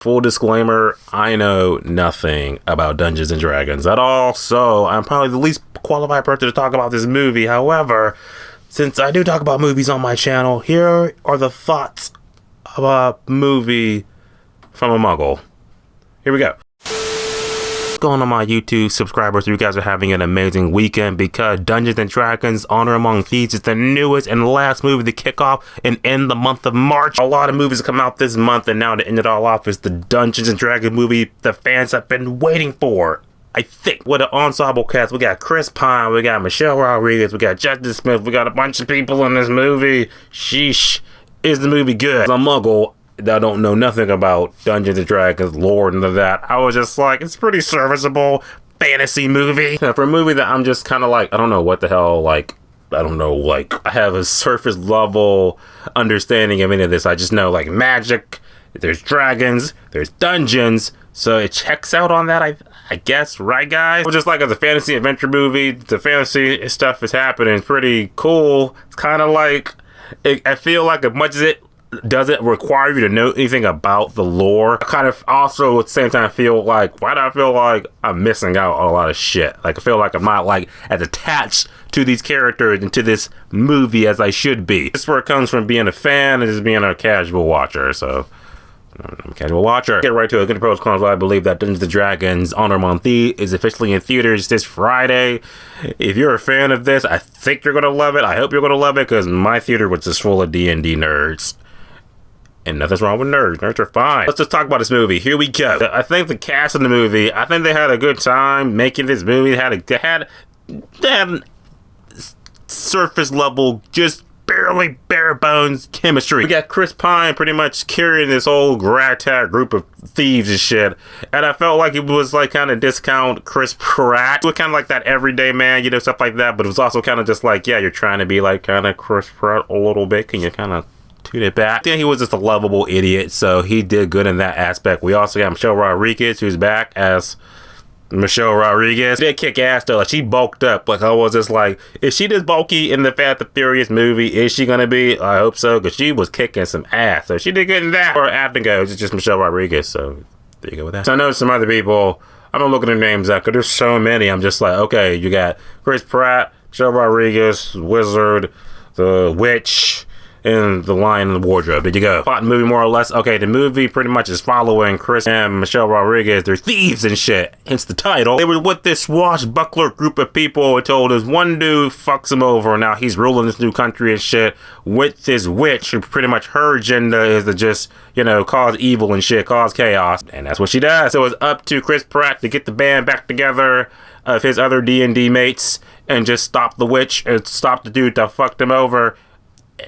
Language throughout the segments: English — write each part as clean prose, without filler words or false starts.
Full disclaimer, I know nothing about Dungeons and Dragons at all, so I'm probably the least qualified person to talk about this movie. However, since I do talk about movies on my channel, here are the thoughts of a movie from a Muggle. Here we go. Going on my YouTube subscribers, you guys are having an amazing weekend because Dungeons and Dragons Honor Among Thieves is the newest and last movie to kick off and end the month of March. A lot of movies come out this month, and now to end it all off is the Dungeons and Dragons movie the fans have been waiting for. I think with an ensemble cast, we got Chris Pine, we got Michelle Rodriguez, we got Justin Smith, we got a bunch of people in this movie. Sheesh, is the movie good? As a Muggle that don't know nothing about Dungeons and Dragons lore and that, I was just like, it's pretty serviceable fantasy movie. For a movie that I'm just kind of like, I don't know what the hell, like, I don't know, like, I have a surface level understanding of any of this. I just know, like, magic, there's dragons, there's dungeons, so it checks out on that, I guess, right, guys? Just like as a fantasy adventure movie, the fantasy stuff is happening. It's pretty cool. It's kind of like, I feel like as much as it doesn't require you to know anything about the lore, I kind of also at the same time feel like, why do I feel like I'm missing out on a lot of shit? Like, I feel like I'm not like as attached to these characters and to this movie as I should be. This is where it comes from being a fan and just being a casual watcher, so I'm a casual watcher. Get right to it. Good pros cons. I believe that Dungeons and Dragons Honor Among Thieves is officially in theaters this Friday. If you're a fan of this, I think you're gonna love it. I hope you're gonna love it because my theater was just full of D&D nerds. And nothing's wrong with nerds. Nerds are fine. Let's just talk about this movie. Here we go. I think the cast in the movie, I think they had a good time making this movie. They had surface level, just barely bare bones chemistry. We got Chris Pine pretty much carrying this old ragtag group of thieves and shit, and I felt like it was like kind of discount Chris Pratt. It was kind of like that everyday man, you know, stuff like that, but it was also kind of just like, yeah, you're trying to be like kind of Chris Pratt a little bit. Can you kind of tune it back? Then he was just a lovable idiot, so he did good in that aspect. We also got Michelle Rodriguez, who's back as Michelle Rodriguez. She did kick ass though. Like, she bulked up. Like, I was just like, is she this bulky in the Fast and Furious movie? Is she gonna be? I hope so, because she was kicking some ass. So she did good in that. Or acting goes, it's just Michelle Rodriguez. So there you go with that. So I know some other people, I don't look at their names up because there's so many. I'm just like, okay, you got Chris Pratt, Michelle Rodriguez, Wizard, the Witch, and the Lion in the Wardrobe. There you go. Plot movie more or less. Okay, the movie pretty much is following Chris and Michelle Rodriguez. They're thieves and shit, hence the title. They were with this swashbuckler group of people until this one dude fucks him over. Now he's ruling this new country and shit with this witch, who pretty much her agenda is to just, you know, cause evil and shit, cause chaos, and that's what she does. So it's up to Chris Pratt to get the band back together of his other D&D mates and just stop the witch and stop the dude that fucked him over.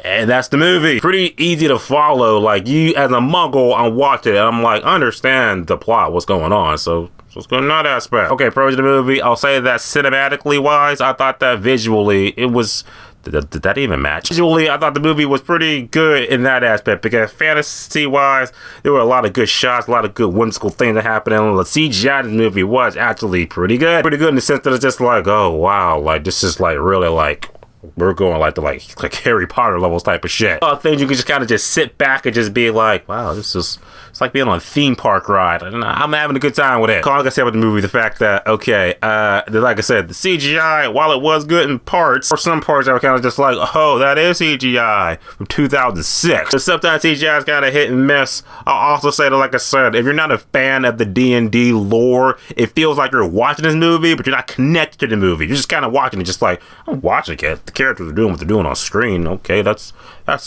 And that's the movie. Pretty easy to follow. Like, you as a Muggle, I'm watching it, I'm like, I understand the plot, what's going on. So let's go in that aspect. Okay, pros of the movie. I'll say that cinematically wise, I thought that visually it was, did that even match? Visually, I thought the movie was pretty good in that aspect because fantasy wise, there were a lot of good shots, a lot of good whimsical things that happened, and the CGI in the movie was actually pretty good. Pretty good in the sense that it's just like, oh wow, like this is like really like, we're going like the like Harry Potter levels type of shit. A lot of things you can just kind of just sit back and just be like, wow, this is, it's like being on a theme park ride. And I'm having a good time with it. All I can say about the movie, the fact that, okay, like I said, the CGI, while it was good in parts, for some parts I was kind of just like, oh, that is CGI from 2006. So sometimes CGI is kind of hit and miss. I'll also say that, like I said, if you're not a fan of the D&D lore, it feels like you're watching this movie, but you're not connected to the movie. You're just kind of watching it, just like, I'm watching it. The characters are doing what they're doing on screen. Okay, that's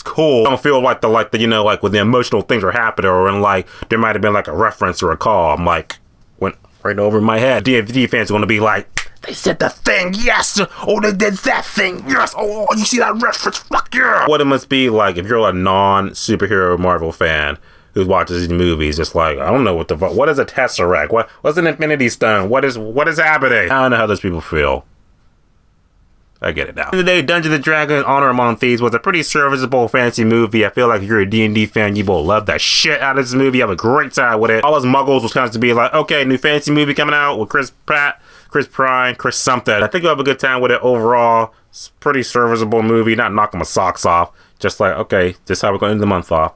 cool. I don't feel like the you know, like when the emotional things are happening, or when like there might have been like a reference or a call, I'm like, went right over my head. D&D fans are gonna be like, they said the thing, yes. Oh, they did that thing, yes. Oh, you see that reference? Fuck yeah. What it must be like if you're a non-superhero Marvel fan who watches these movies, just like, I don't know what the fuck. What is a Tesseract? What's an Infinity Stone? What is happening? I don't know how those people feel. I get it now. At the end of the day, Dungeons and Dragons Honor Among Thieves was a pretty serviceable fantasy movie. I feel like if you're a D&D fan, you will love that shit out of this movie. You have a great time with it. All us Muggles was kind of to be like, okay, new fantasy movie coming out with Chris Pratt, Chris Pine, Chris something. I think you'll have a good time with it overall. It's a pretty serviceable movie. Not knocking my socks off. Just like, okay, this is how we're going to end the month off.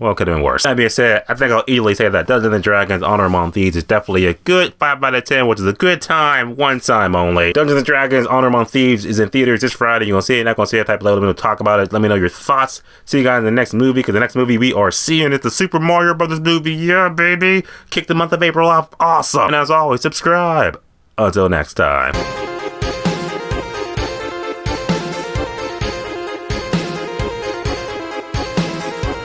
Well, it could have been worse. That being said, I think I'll easily say that Dungeons & Dragons Honor Among Thieves is definitely a good 5 out of 10, which is a good time, one time only. Dungeons & Dragons Honor Among Thieves is in theaters this Friday. You're going to see it, not going to see it, type of let me talk about it. Let me know your thoughts. See you guys in the next movie, because the next movie we are seeing is the Super Mario Brothers movie. Yeah, baby. Kick the month of April off. Awesome. And as always, subscribe. Until next time.